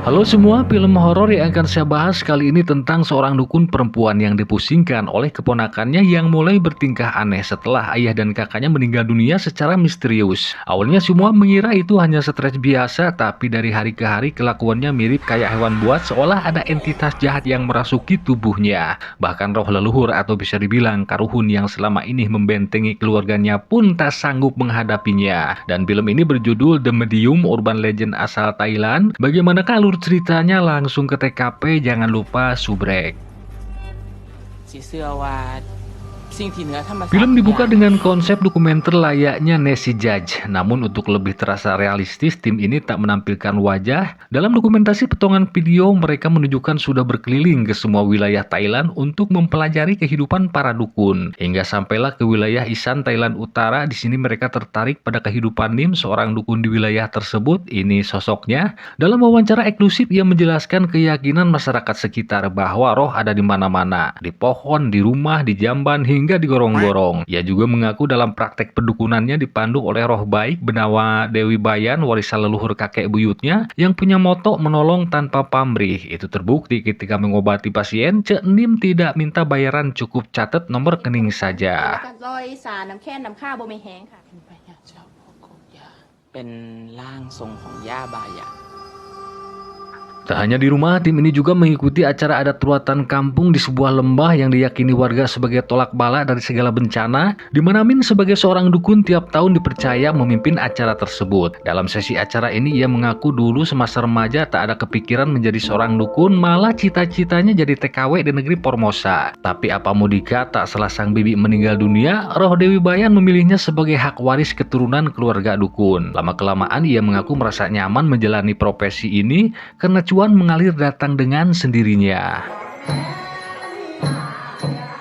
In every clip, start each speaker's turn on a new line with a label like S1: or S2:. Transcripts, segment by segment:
S1: Halo semua, film horor yang akan saya bahas kali ini tentang seorang dukun perempuan yang dipusingkan oleh keponakannya yang mulai bertingkah aneh setelah ayah dan kakaknya meninggal dunia secara misterius. Awalnya semua mengira itu hanya stres biasa, tapi dari hari ke hari kelakuannya mirip kayak hewan buas seolah ada entitas jahat yang merasuki tubuhnya. Bahkan roh leluhur atau bisa dibilang karuhun yang selama ini membentengi keluarganya pun tak sanggup menghadapinya. Dan film ini berjudul The Medium, Urban Legend asal Thailand. Bagaimana alur ceritanya? Langsung ke TKP, jangan lupa subrek.
S2: สิเชื่อว่าสิ่งที่เหนือธรรมศาสต
S1: Film
S2: ร์ทุกอ
S1: dibuka
S2: ย่าง
S1: dengan konsep dokumenter layaknya Nancy Judge. Namun untuk lebih terasa realistis, tim ini tak menampilkan wajah. Dalam dokumentasi potongan video, mereka menunjukkan sudah berkeliling ke semua wilayah Thailand untuk mempelajari kehidupan para dukun. Hingga sampailah ke wilayah Isan, Thailand Utara. Di sini mereka tertarik pada kehidupan Nim, seorang dukun di wilayah tersebut. Ini sosoknya. Dalam wawancara eksklusif, ia menjelaskan keyakinan masyarakat sekitar bahwa roh ada di mana-mana. Di pohon, di rumah, di jamban, hingga di gorong-gorong. Ia juga mengaku dalam praktek pendukunannya dipandu oleh roh baik bernama Dewi Bayan, warisan leluhur kakek buyutnya, yang punya moto menolong tanpa pamrih. Itu terbukti ketika mengobati pasien, Cek Nim tidak minta bayaran, cukup catat nomor rekening saja.
S3: แล้วก็ร้อยสารน้ำแค่น้ำข้าวบ่ไม่แห้งค่ะ
S2: เป็นร่างทรงของย่าบายะ
S1: Tak hanya di rumah, tim ini juga mengikuti acara adat ruatan kampung di sebuah lembah yang diyakini warga sebagai tolak bala dari segala bencana, di mana Min sebagai seorang dukun tiap tahun dipercaya memimpin acara tersebut. Dalam sesi acara ini, ia mengaku dulu semasa remaja tak ada kepikiran menjadi seorang dukun, malah cita-citanya jadi TKW di negeri Formosa. Tapi apa mau dikata, setelah sang bibi meninggal dunia, roh Dewi Bayan memilihnya sebagai hak waris keturunan keluarga dukun. Lama-kelamaan ia mengaku merasa nyaman menjalani profesi ini karena cuan mengalir datang dengan sendirinya.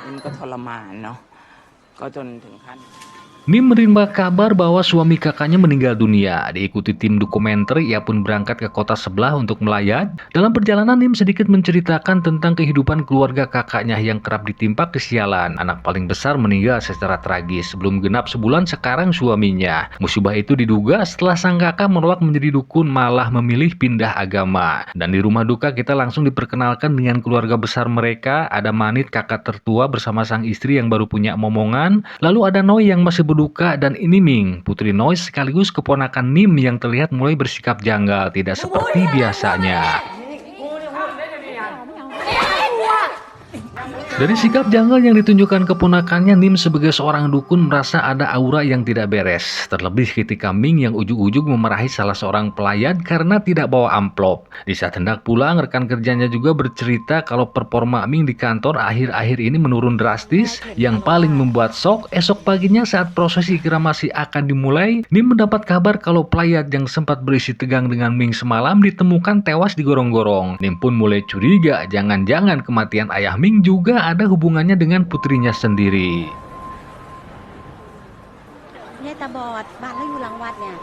S2: มันก็ทรมานเนาะก็จนถึงขั้น
S1: Nim menerima kabar bahwa suami kakaknya meninggal dunia. Diikuti tim dokumenter, ia pun berangkat ke kota sebelah untuk melayat. Dalam perjalanan, Nim sedikit menceritakan tentang kehidupan keluarga kakaknya yang kerap ditimpa kesialan. Anak paling besar meninggal secara tragis. Sebelum genap sebulan, sekarang suaminya. Musibah itu diduga setelah sang kakak menolak menjadi dukun, malah memilih pindah agama. Dan di rumah duka kita langsung diperkenalkan dengan keluarga besar mereka. Ada Manit, kakak tertua bersama sang istri yang baru punya momongan. Lalu ada Noi yang masih berduka, dan ini Ming, putri Noi sekaligus keponakan Nim yang terlihat mulai bersikap janggal, tidak seperti biasanya. Dari sikap janggal yang ditunjukkan keponakannya, Nim sebagai seorang dukun merasa ada aura yang tidak beres. Terlebih ketika Ming yang ujug-ujug memarahi salah seorang pelayan karena tidak bawa amplop. Di saat hendak pulang, rekan kerjanya juga bercerita kalau performa Ming di kantor akhir-akhir ini menurun drastis. Yang paling membuat shock, esok paginya saat prosesi kremasi akan dimulai, Nim mendapat kabar kalau pelayan yang sempat berisi tegang dengan Ming semalam ditemukan tewas di gorong-gorong. Nim pun mulai curiga, jangan-jangan kematian ayah Ming juga ada hubungannya dengan putrinya sendiri.
S3: เนี่ยตาบอดบ้านเราอยู่หลังวัดเนี่ย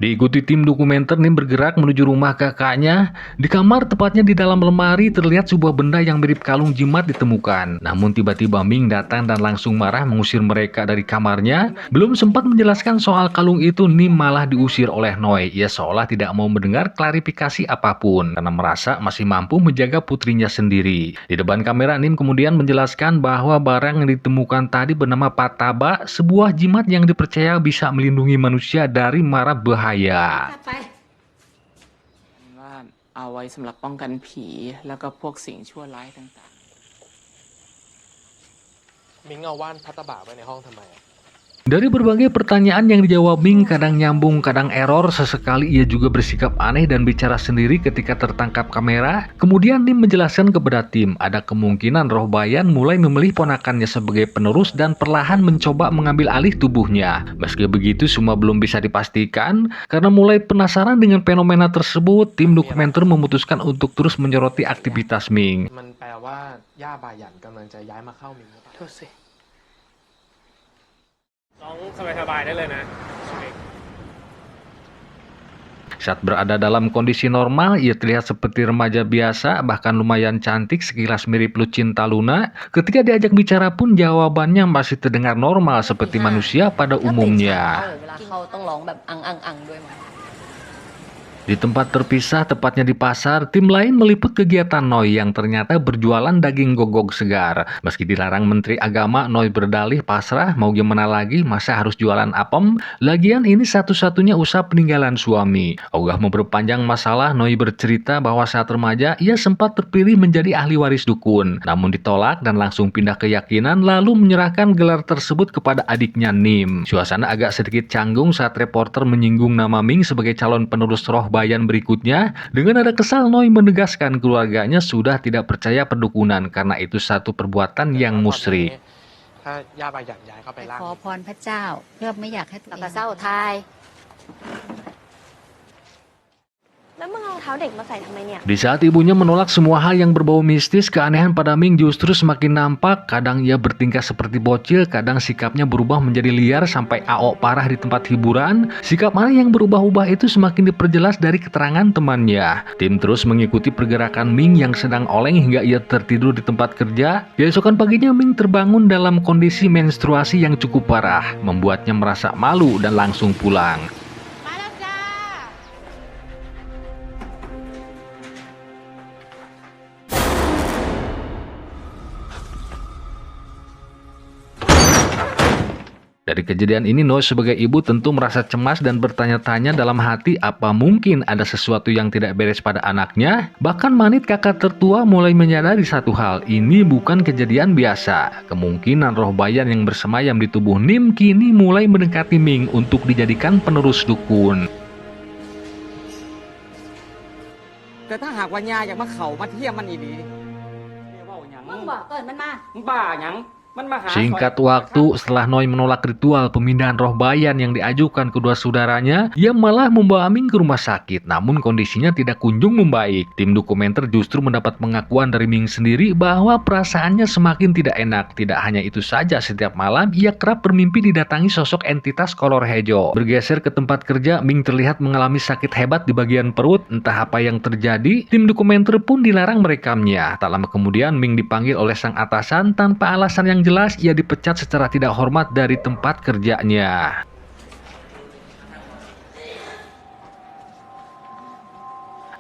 S1: Diikuti tim dokumenter, Nim bergerak menuju rumah kakaknya. Di kamar, tepatnya di dalam lemari, terlihat sebuah benda yang mirip kalung jimat ditemukan. Namun tiba-tiba Ming datang dan langsung marah mengusir mereka dari kamarnya. Belum sempat menjelaskan soal kalung itu, Nim malah diusir oleh Noi. Ia seolah tidak mau mendengar klarifikasi apapun karena merasa masih mampu menjaga putrinya sendiri. Di depan kamera, Nim kemudian menjelaskan bahwa barang yang ditemukan tadi bernama Pataba, sebuah jimat yang dipercaya bisa melindungi manusia dari mara bahaya.
S3: ไป
S2: ว่าเอาไว้สำหรับป้องกันผีแล้วก็พวกสิ่งชั่วร้ายต่าง
S4: มิงเอาว่านพัตตบะไว้ในห้องทำไมอะ
S1: Dari berbagai pertanyaan yang dijawab Ming, kadang nyambung, kadang error. Sesekali ia juga bersikap aneh dan bicara sendiri ketika tertangkap kamera. Kemudian Nim menjelaskan kepada tim, ada kemungkinan roh Bayan mulai memilih ponakannya sebagai penerus dan perlahan mencoba mengambil alih tubuhnya. Meski begitu, semua belum bisa dipastikan. Karena mulai penasaran dengan fenomena tersebut, tim dokumenter memutuskan untuk terus menyoroti aktivitas Ming.
S4: มันแปลว่าย่าบาหยันกำลังจะย้ายมาเข้ามิงหรือเป
S2: ๆ
S4: ล่า
S2: โทษสิ
S4: น้องสบายๆได้เลยนะ
S1: Saat berada dalam kondisi normal, ia terlihat seperti remaja biasa, bahkan lumayan cantik, sekilas mirip Lucinta Luna. Ketika diajak bicara pun jawabannya masih terdengar normal seperti manusia pada umumnya.
S5: เวลาเข้าต้องร้องแบบอังด้วยมั้ย
S1: Di tempat terpisah, tepatnya di pasar, tim lain meliput kegiatan Noi yang ternyata berjualan daging gogok segar. Meski dilarang Menteri Agama, Noi berdalih pasrah, mau gimana lagi, masa harus jualan apem? Lagian ini satu-satunya usaha peninggalan suami. Ogah memperpanjang masalah, Noi bercerita bahwa saat remaja, ia sempat terpilih menjadi ahli waris dukun. Namun ditolak dan langsung pindah keyakinan, lalu menyerahkan gelar tersebut kepada adiknya Nim. Suasana agak sedikit canggung saat reporter menyinggung nama Ming sebagai calon penerus roh bayan berikutnya. Dengan ada kesal, Noi menegaskan keluarganya sudah tidak percaya perdukunan karena itu satu perbuatan yang musyrik.
S4: ถ้าย่าบายันย้ายเข้าไป
S6: ไป
S4: ร่าง
S6: ขอพรพระเจ้าเพื่อไม่อยากให้ตัว
S5: แล้ว
S6: เอ
S5: ก็
S6: ง
S5: เศร้าทาย
S7: แล้วมึงเอารองเท้าเด็กมาใส่ทำไมเนี่ย
S1: Di saat ibunya menolak semua hal yang berbau mistis, keanehan pada Ming justru semakin nampak. Kadang ia bertingkah seperti bocil, kadang sikapnya berubah menjadi liar sampai AO parah di tempat hiburan. Sikap mana yang berubah-ubah itu semakin diperjelas dari keterangan temannya. Tim terus mengikuti pergerakan Ming yang sedang oleng hingga ia tertidur di tempat kerja. Keesokan paginya Ming terbangun dalam kondisi menstruasi yang cukup parah, membuatnya merasa malu dan langsung pulang. Dari kejadian ini, Noi sebagai ibu tentu merasa cemas dan bertanya-tanya dalam hati apa mungkin ada sesuatu yang tidak beres pada anaknya. Bahkan Manit kakak tertua mulai menyadari satu hal, ini bukan kejadian biasa. Kemungkinan roh bayan yang bersemayam di tubuh Nim kini mulai mendekati Ming untuk dijadikan penerus dukun.
S8: แต่ถ้าหากว่าญาอยากมาเข้ามาเที่ยมมันอีหลีนี่เว้าหยัง
S3: มึงบอกเอิญมันมา
S8: มึงบ้าหยังมันมาหา
S1: Singkat waktu, setelah Noi menolak ritual pemindahan roh bayan yang diajukan kedua saudaranya, ia malah membawa Ming ke rumah sakit, namun kondisinya tidak kunjung membaik. Tim dokumenter justru mendapat pengakuan dari Ming sendiri bahwa perasaannya semakin tidak enak. Tidak hanya itu saja, setiap malam ia kerap bermimpi didatangi sosok entitas kolor hijau. Bergeser ke tempat kerja, Ming terlihat mengalami sakit hebat di bagian perut. Entah apa yang terjadi, tim dokumenter pun dilarang merekamnya. Tak lama kemudian, Ming dipanggil oleh sang atasan tanpa alasan yang jelas. Ia dipecat secara tidak hormat dari tempat kerjanya.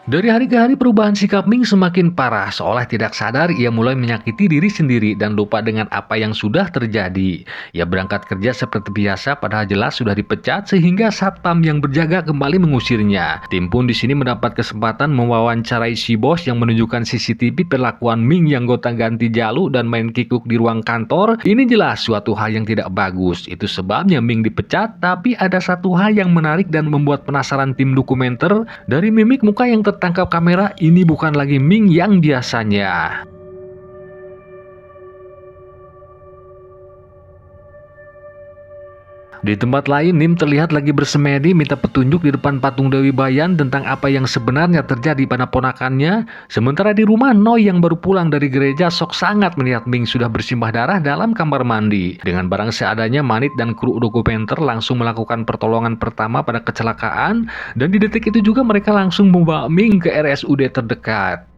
S1: Dari hari ke hari perubahan sikap Ming semakin parah, seolah tidak sadar ia mulai menyakiti diri sendiri dan lupa dengan apa yang sudah terjadi. Ia berangkat kerja seperti biasa padahal jelas sudah dipecat sehingga satpam yang berjaga kembali mengusirnya. Tim pun di sini mendapat kesempatan mewawancarai si bos yang menunjukkan CCTV perlakuan Ming yang gonta-ganti jalu dan main kikuk di ruang kantor. Ini jelas suatu hal yang tidak bagus. Itu sebabnya Ming dipecat, tapi ada satu hal yang menarik dan membuat penasaran tim dokumenter. Dari mimik muka yang tertangkap kamera, ini bukan lagi Ming yang biasanya. Di tempat lain, Nim terlihat lagi bersemedi minta petunjuk di depan patung Dewi Bayan tentang apa yang sebenarnya terjadi pada ponakannya. Sementara di rumah, Noi yang baru pulang dari gereja sok sangat melihat Ming sudah bersimbah darah dalam kamar mandi. Dengan barang seadanya, Manit dan kru dokumenter langsung melakukan pertolongan pertama pada kecelakaan, dan di detik itu juga mereka langsung membawa Ming ke RSUD terdekat.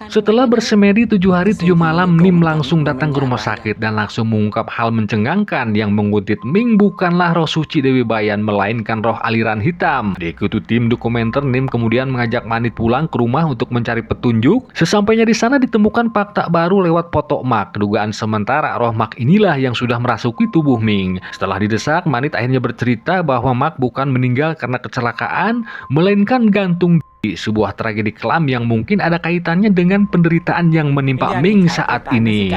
S1: Setelah bersemedi 7 hari 7 malam, Nim langsung datang ke rumah sakit dan langsung mengungkap hal mencengangkan yang menguntit Ming bukanlah roh suci Dewi Bayan, melainkan roh aliran hitam. Diikuti tim dokumenter, Nim kemudian mengajak Manit pulang ke rumah untuk mencari petunjuk. Sesampainya di sana ditemukan fakta baru lewat foto Mak. Dugaan sementara roh Mak inilah yang sudah merasuki tubuh Ming. Setelah didesak, Manit akhirnya bercerita bahwa Mak bukan meninggal karena kecelakaan, melainkan gantung diri, sebuah tragedi kelam yang mungkin ada kaitannya dengan penderitaan yang menimpa Ming saat ini.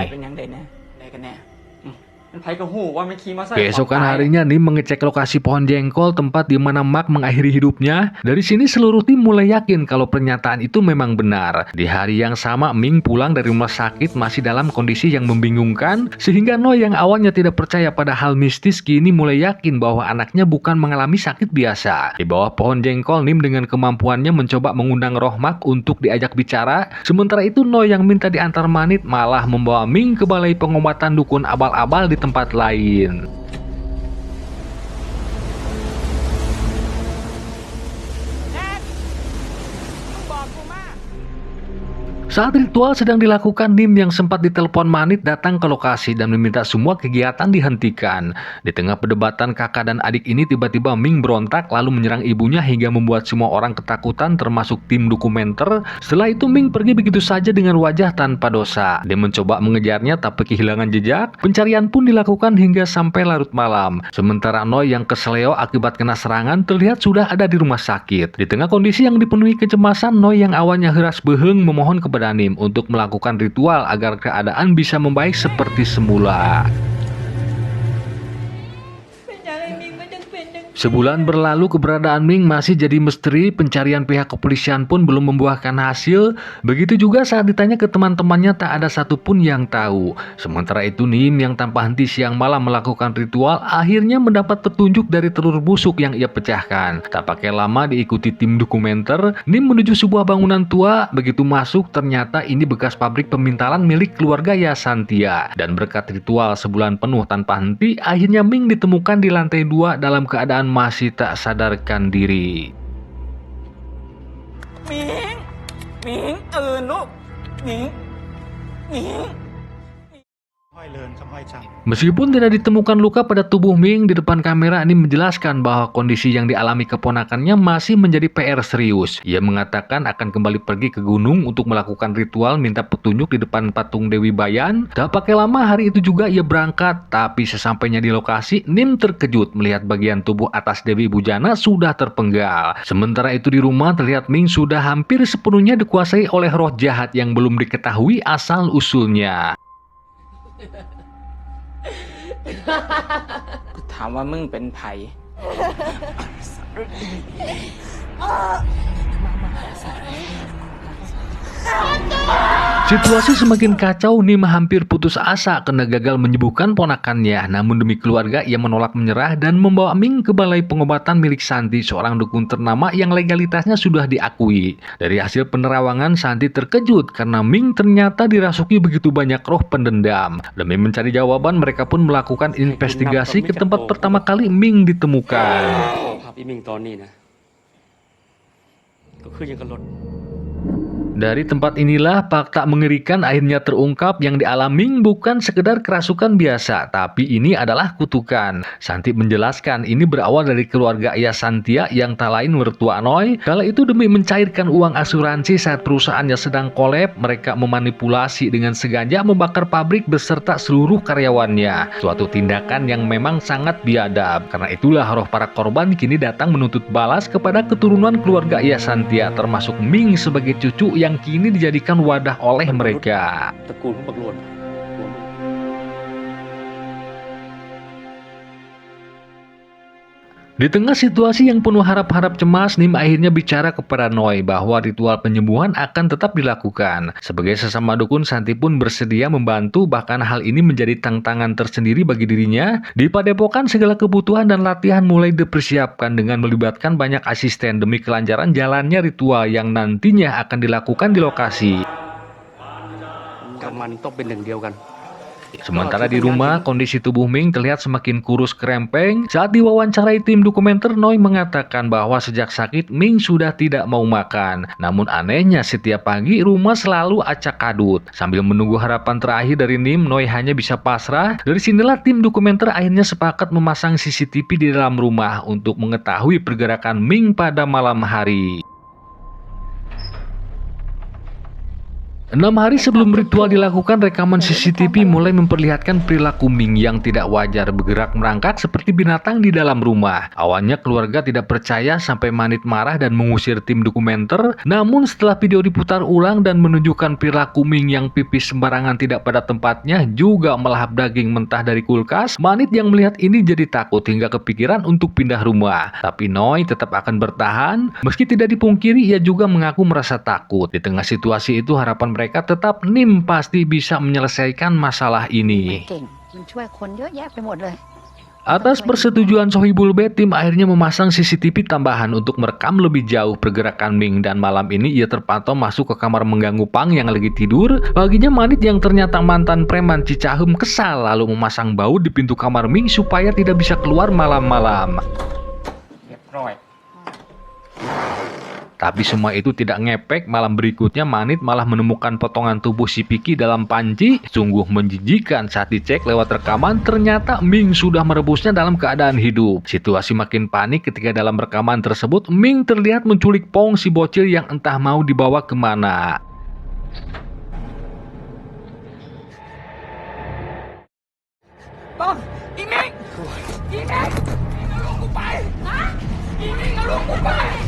S1: Keesokan harinya Nim mengecek lokasi pohon jengkol tempat di mana Mark mengakhiri hidupnya. Dari sini seluruh tim mulai yakin kalau pernyataan itu memang benar. Di hari yang sama Ming pulang dari rumah sakit masih dalam kondisi yang membingungkan, sehingga Noi yang awalnya tidak percaya pada hal mistis kini mulai yakin bahwa anaknya bukan mengalami sakit biasa. Di bawah pohon jengkol, Nim dengan kemampuannya mencoba mengundang roh Mark untuk diajak bicara. Sementara itu Noi yang minta diantar Manit malah membawa Ming ke balai pengobatan dukun abal-abal di tempat lain. Saat ritual sedang dilakukan, Nim yang sempat ditelepon Manit datang ke lokasi dan meminta semua kegiatan dihentikan. Di tengah perdebatan kakak dan adik ini, tiba-tiba Ming berontak lalu menyerang ibunya hingga membuat semua orang ketakutan termasuk tim dokumenter. Setelah itu Ming pergi begitu saja dengan wajah tanpa dosa. Dia mencoba mengejarnya tapi kehilangan jejak. Pencarian pun dilakukan hingga sampai larut malam. Sementara Noi yang keseleo akibat kena serangan terlihat sudah ada di rumah sakit. Di tengah kondisi yang dipenuhi kecemasan, Noi yang awalnya heras beheng memohon kepada Nim untuk melakukan ritual agar keadaan bisa membaik seperti semula. Sebulan berlalu, keberadaan Ming masih jadi misteri. Pencarian pihak kepolisian pun belum membuahkan hasil. Begitu juga saat ditanya ke teman-temannya, tak ada satupun yang tahu. Sementara itu Nim yang tanpa henti siang malam melakukan ritual akhirnya mendapat petunjuk dari telur busuk yang ia pecahkan. Tak pakai lama diikuti tim dokumenter, Nim menuju sebuah bangunan tua. Begitu masuk ternyata ini bekas pabrik pemintalan milik keluarga Yasantia. Dan berkat ritual sebulan penuh tanpa henti, akhirnya Ming ditemukan di lantai 2 dalam keadaan masih tak sadarkan diri.
S8: Ming,ตื่นลูก Ming.
S1: Meskipun tidak ditemukan luka pada tubuh Ming, di depan kamera ini menjelaskan bahwa kondisi yang dialami keponakannya masih menjadi PR serius. Ia mengatakan akan kembali pergi ke gunung untuk melakukan ritual minta petunjuk di depan patung Dewi Bayan. Tak pakai lama hari itu juga ia berangkat, tapi sesampainya di lokasi, Nim terkejut melihat bagian tubuh atas Dewi Bujana sudah terpenggal. Sementara itu di rumah terlihat Ming sudah hampir sepenuhnya dikuasai oleh roh jahat yang belum diketahui asal-usulnya.
S2: ถามว่ามึงเป็นไผ
S1: Situasi semakin kacau. Nim hampir putus asa karena gagal menyembuhkan ponakannya. Namun demi keluarga ia menolak menyerah dan membawa Ming ke balai pengobatan milik Santi, seorang dukun ternama yang legalitasnya sudah diakui. Dari hasil penerawangan, Santi terkejut karena Ming ternyata dirasuki begitu banyak roh pendendam. Demi mencari jawaban, mereka pun melakukan investigasi ke tempat pertama kali Ming ditemukan. Dari tempat inilah fakta mengerikan akhirnya terungkap. Yang dialami bukan sekedar kerasukan biasa, tapi ini adalah kutukan. Santi menjelaskan ini berawal dari keluarga Yasantia yang tak lain mertua Noi. Kala itu demi mencairkan uang asuransi saat perusahaannya sedang kolab, mereka memanipulasi dengan sengaja membakar pabrik beserta seluruh karyawannya. Suatu tindakan yang memang sangat biadab. Karena itulah roh para korban kini datang menuntut balas kepada keturunan keluarga Yasantia, termasuk Ming sebagai cucu yang kini dijadikan wadah oleh mereka. Di tengah situasi yang penuh harap-harap cemas, Nim akhirnya bicara kepada Noi bahwa ritual penyembuhan akan tetap dilakukan. Sebagai sesama dukun, Santi pun bersedia membantu, bahkan hal ini menjadi tantangan tersendiri bagi dirinya. Di padepokan segala kebutuhan dan latihan mulai dipersiapkan dengan melibatkan banyak asisten demi kelancaran jalannya ritual yang nantinya akan dilakukan di lokasi. Sementara di rumah, kondisi tubuh Ming terlihat semakin kurus kerempeng. Saat diwawancarai tim dokumenter, Noi mengatakan bahwa sejak sakit Ming sudah tidak mau makan. Namun anehnya setiap pagi rumah selalu acak-adut. Sambil menunggu harapan terakhir dari Nim, Noi hanya bisa pasrah. Dari sinilah tim dokumenter akhirnya sepakat memasang CCTV di dalam rumah untuk mengetahui pergerakan Ming pada malam hari. 6 hari sebelum ritual dilakukan, rekaman CCTV mulai memperlihatkan perilaku Ming yang tidak wajar, bergerak merangkak seperti binatang di dalam rumah. Awalnya keluarga tidak percaya sampai Manit marah dan mengusir tim dokumenter. Namun setelah video diputar ulang dan menunjukkan perilaku Ming yang pipis sembarangan tidak pada tempatnya, juga melahap daging mentah dari kulkas, Manit yang melihat ini jadi takut hingga kepikiran untuk pindah rumah. Tapi Noi tetap akan bertahan. Meski tidak dipungkiri, ia juga mengaku merasa takut. Di tengah situasi itu, harapan mereka tetap Nim pasti bisa menyelesaikan masalah ini.
S6: เก่งมันช่วยคนเยอะแยะไปหมดเลย
S1: Atas persetujuan Sohibul B, tim akhirnya memasang CCTV tambahan untuk merekam lebih jauh pergerakan Ming, dan malam ini ia terpantau masuk ke kamar mengganggu Pang yang lagi tidur. Baginya Manit yang ternyata mantan preman Cicahem kesal lalu memasang baut di pintu kamar Ming supaya tidak bisa keluar malam-malam. Tapi semua itu tidak ngepek. Malam berikutnya Manit malah menemukan potongan tubuh si Piki dalam panci. Sungguh menjijikan. Saat dicek lewat rekaman, ternyata Ming sudah merebusnya dalam keadaan hidup. Situasi makin panik ketika dalam rekaman tersebut Ming terlihat menculik Pong si bocil yang entah mau dibawa kemana.
S8: Bang, Iming! Iming! Tolong ku pai! Hah? Iming, tolong ku pai!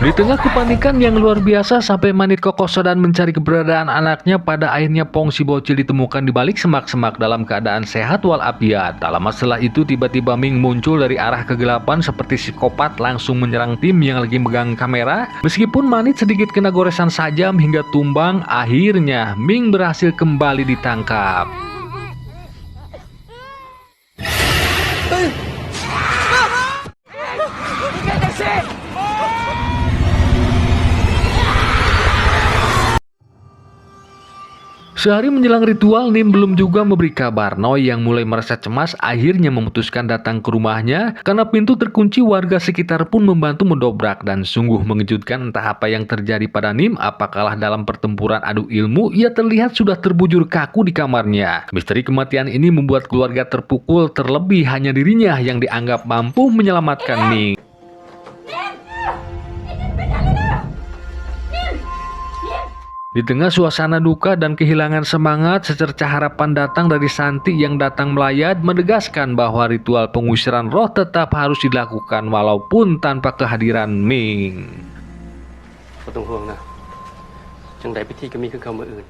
S1: Di tengah kepanikan yang luar biasa sampai Manit Kokoso dan mencari keberadaan anaknya, pada akhirnya Pong si bocil ditemukan di balik semak-semak dalam keadaan sehat walafiat. Tak lama setelah itu tiba-tiba Ming muncul dari arah kegelapan seperti psikopat langsung menyerang tim yang lagi megang kamera. Meskipun Manit sedikit kena goresan sajam hingga tumbang, akhirnya Ming berhasil kembali ditangkap. Sehari menjelang ritual, Nim belum juga memberi kabar. Noi yang mulai merasa cemas akhirnya memutuskan datang ke rumahnya. Karena pintu terkunci, warga sekitar pun membantu mendobrak. Dan sungguh mengejutkan, entah apa yang terjadi pada Nim. Apakah dalam pertempuran adu ilmu, ia terlihat sudah terbujur kaku di kamarnya. Misteri kematian ini membuat keluarga terpukul, terlebih hanya dirinya yang dianggap mampu menyelamatkan Ming. Di tengah suasana duka dan kehilangan semangat, secercah harapan datang dari Santi yang datang melayat menegaskan bahwa ritual pengusiran roh tetap harus dilakukan walaupun tanpa kehadiran Ming.
S9: บ่ต้องห่วงนะจังใดพิธีก็มีคือเขามื้ออื่น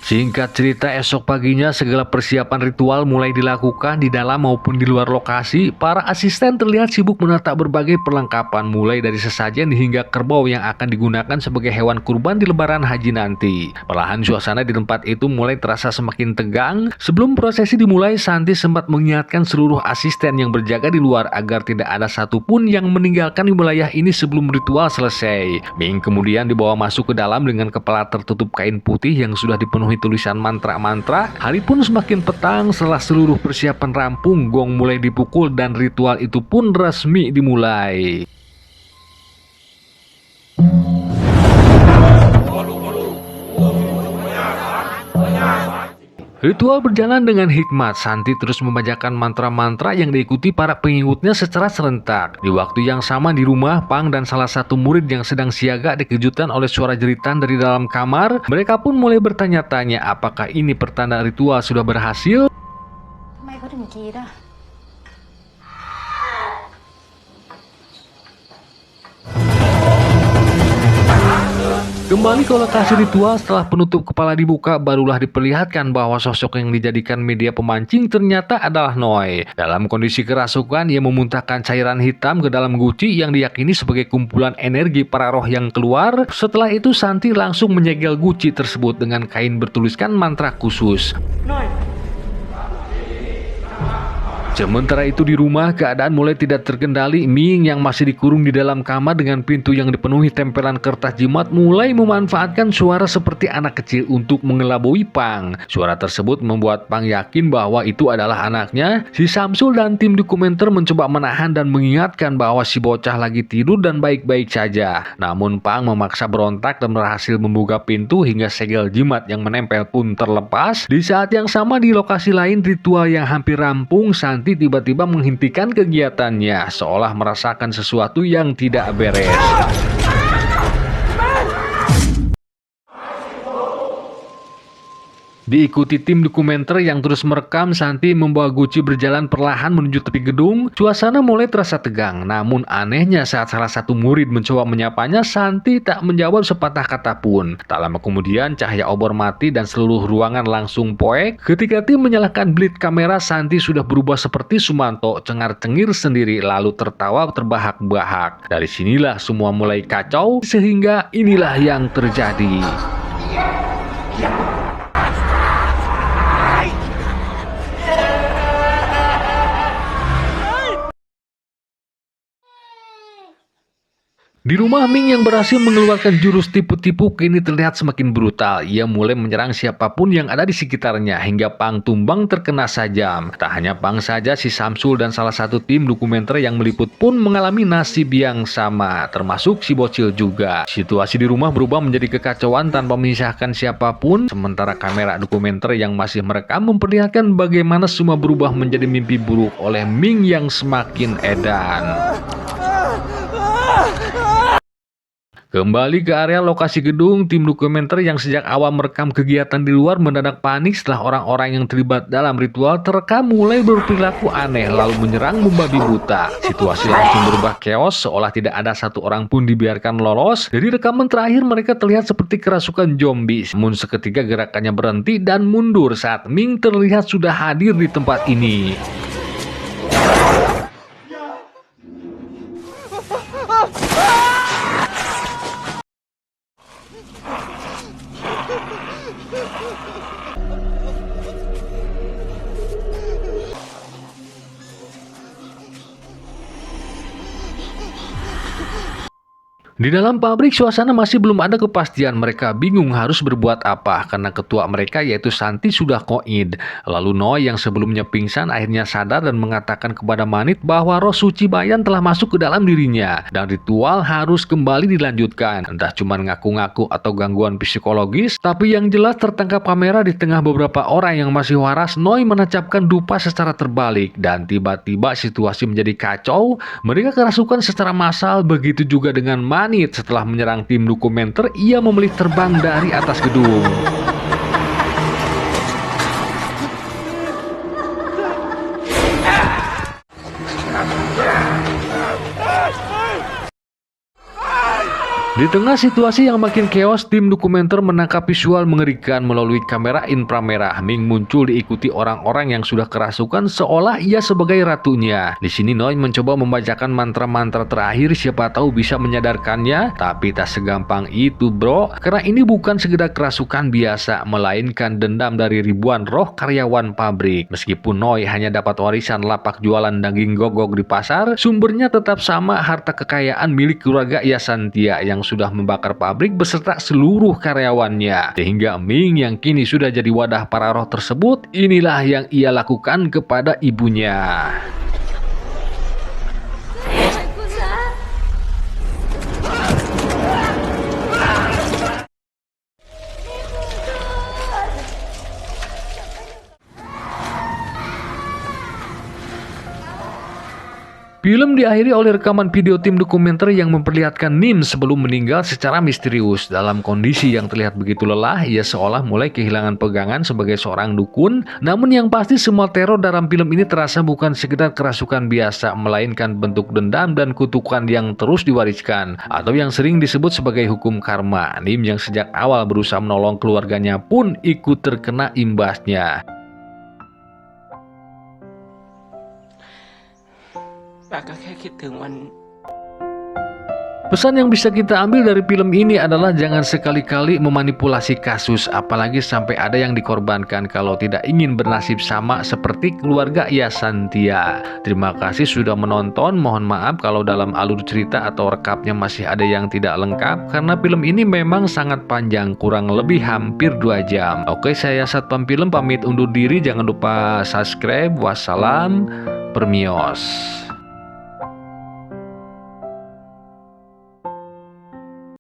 S1: Singkat cerita, esok paginya segala persiapan ritual mulai dilakukan di dalam maupun di luar lokasi. Para asisten terlihat sibuk menata berbagai perlengkapan, mulai dari sesajen hingga kerbau yang akan digunakan sebagai hewan kurban di lebaran haji nanti. Perlahan suasana di tempat itu mulai terasa semakin tegang. Sebelum prosesi dimulai, Santi sempat mengingatkan seluruh asisten yang berjaga di luar agar tidak ada satupun yang meninggalkan wilayah ini sebelum ritual selesai. Ming kemudian dibawa masuk ke dalam dengan kepala tertutup kain putih yang sudah dipenuhi tulisan mantra-mantra. Hari pun semakin petang. Setelah seluruh persiapan rampung, gong mulai dipukul dan ritual itu pun resmi dimulai. Ritual berjalan dengan hikmat. Santi terus membacakan mantra-mantra yang diikuti para pengikutnya secara serentak. Di waktu yang sama di rumah, Pang dan salah satu murid yang sedang siaga dikejutkan oleh suara jeritan dari dalam kamar. Mereka pun mulai bertanya-tanya apakah ini pertanda ritual sudah berhasil.
S3: ทำไมเขาถึงกรี๊ดอ่ะ
S1: Kembali ke lokasi ritual, setelah penutup kepala dibuka, barulah diperlihatkan bahwa sosok yang dijadikan media pemancing ternyata adalah Noi. Dalam kondisi kerasukan, ia memuntahkan cairan hitam ke dalam guci yang diyakini sebagai kumpulan energi para roh yang keluar. Setelah itu Santi langsung menyegel guci tersebut dengan kain bertuliskan mantra khusus. Sementara itu di rumah, keadaan mulai tidak terkendali. Ming yang masih dikurung di dalam kamar dengan pintu yang dipenuhi tempelan kertas jimat mulai memanfaatkan suara seperti anak kecil untuk mengelabui Pang. Suara tersebut membuat Pang yakin bahwa itu adalah anaknya. Si Samsul dan tim dokumenter mencoba menahan dan mengingatkan bahwa si bocah lagi tidur dan baik-baik saja. Namun Pang memaksa berontak dan berhasil membuka pintu hingga segel jimat yang menempel pun terlepas. Di saat yang sama di lokasi lain, ritual yang hampir rampung, Santi tiba-tiba menghentikan kegiatannya seolah merasakan sesuatu yang tidak beres. Diikuti tim dokumenter yang terus merekam, Santi membawa Guci berjalan perlahan menuju tepi gedung. Suasana mulai terasa tegang, namun anehnya saat salah satu murid mencoba menyapanya, Santi tak menjawab sepatah kata pun. Tak lama kemudian cahaya obor mati dan seluruh ruangan langsung poek. Ketika tim menyalakan blade kamera, Santi sudah berubah seperti Sumanto, cengar-cengir sendiri lalu tertawa terbahak-bahak. Dari sinilah semua mulai kacau, sehingga inilah yang terjadi. Di rumah, Ming yang berhasil mengeluarkan jurus tipu-tipu kini terlihat semakin brutal. Ia mulai menyerang siapapun yang ada di sekitarnya hingga Pang tumbang terkena sajam. Tak hanya Pang saja, si Samsul dan salah satu tim dokumenter yang meliput pun mengalami nasib yang sama, termasuk si bocil juga. Situasi di rumah berubah menjadi kekacauan tanpa memisahkan siapapun, sementara kamera dokumenter yang masih merekam memperlihatkan bagaimana semua berubah menjadi mimpi buruk oleh Ming yang semakin edan. Kembali ke area lokasi gedung, tim dokumenter yang sejak awal merekam kegiatan di luar mendadak panik setelah orang-orang yang terlibat dalam ritual terekam mulai berperilaku aneh lalu menyerang membabi buta. Situasi langsung berubah chaos, seolah tidak ada satu orang pun dibiarkan lolos. Dari rekaman terakhir mereka terlihat seperti kerasukan zombie. Namun seketika gerakannya berhenti dan mundur saat Ming terlihat sudah hadir di tempat ini. Di dalam pabrik, suasana masih belum ada kepastian. Mereka bingung harus berbuat apa karena ketua mereka yaitu Santi sudah koid. Lalu Noi yang sebelumnya pingsan akhirnya sadar dan mengatakan kepada Manit bahwa roh suci Bayan telah masuk ke dalam dirinya dan ritual harus kembali dilanjutkan. Entah cuma ngaku-ngaku atau gangguan psikologis, tapi yang jelas tertangkap kamera di tengah beberapa orang yang masih waras. Noi menancapkan dupa secara terbalik dan tiba-tiba situasi menjadi kacau. Mereka kerasukan secara massal, begitu juga dengan Manit. Setelah menyerang tim dokumenter, ia memilih terbang dari atas gedung. Di tengah situasi yang makin chaos, tim dokumenter menangkap visual mengerikan melalui kamera inframerah. Ming muncul diikuti orang-orang yang sudah kerasukan seolah ia sebagai ratunya. Di sini Noi mencoba membacakan mantra-mantra terakhir, siapa tahu bisa menyadarkannya. Tapi tak segampang itu bro, karena ini bukan sekedar kerasukan biasa, melainkan dendam dari ribuan roh karyawan pabrik. Meskipun Noi hanya dapat warisan lapak jualan daging gogok di pasar, sumbernya tetap sama, harta kekayaan milik keluarga Yasantia yang sudah membakar pabrik beserta seluruh karyawannya. Sehingga Ming yang kini sudah jadi wadah para roh tersebut, inilah yang ia lakukan kepada ibunya. Film diakhiri oleh rekaman video tim dokumenter yang memperlihatkan Nim sebelum meninggal secara misterius. Dalam kondisi yang terlihat begitu lelah, ia seolah mulai kehilangan pegangan sebagai seorang dukun. Namun yang pasti semua teror dalam film ini terasa bukan sekedar kerasukan biasa, melainkan bentuk dendam dan kutukan yang terus diwariskan, atau yang sering disebut sebagai hukum karma. Nim yang sejak awal berusaha menolong keluarganya pun ikut terkena imbasnya. Pesan yang bisa kita ambil dari film ini adalah jangan sekali-kali memanipulasi kasus, apalagi sampai ada yang dikorbankan kalau tidak ingin bernasib sama seperti keluarga Yasantia. Terima kasih sudah menonton. Mohon maaf kalau dalam alur cerita atau rekapnya masih ada yang tidak lengkap, karena film ini memang sangat panjang, kurang lebih hampir 2 jam. Oke, saya Satpam Film pamit undur diri. Jangan lupa subscribe. Wassalam, permios.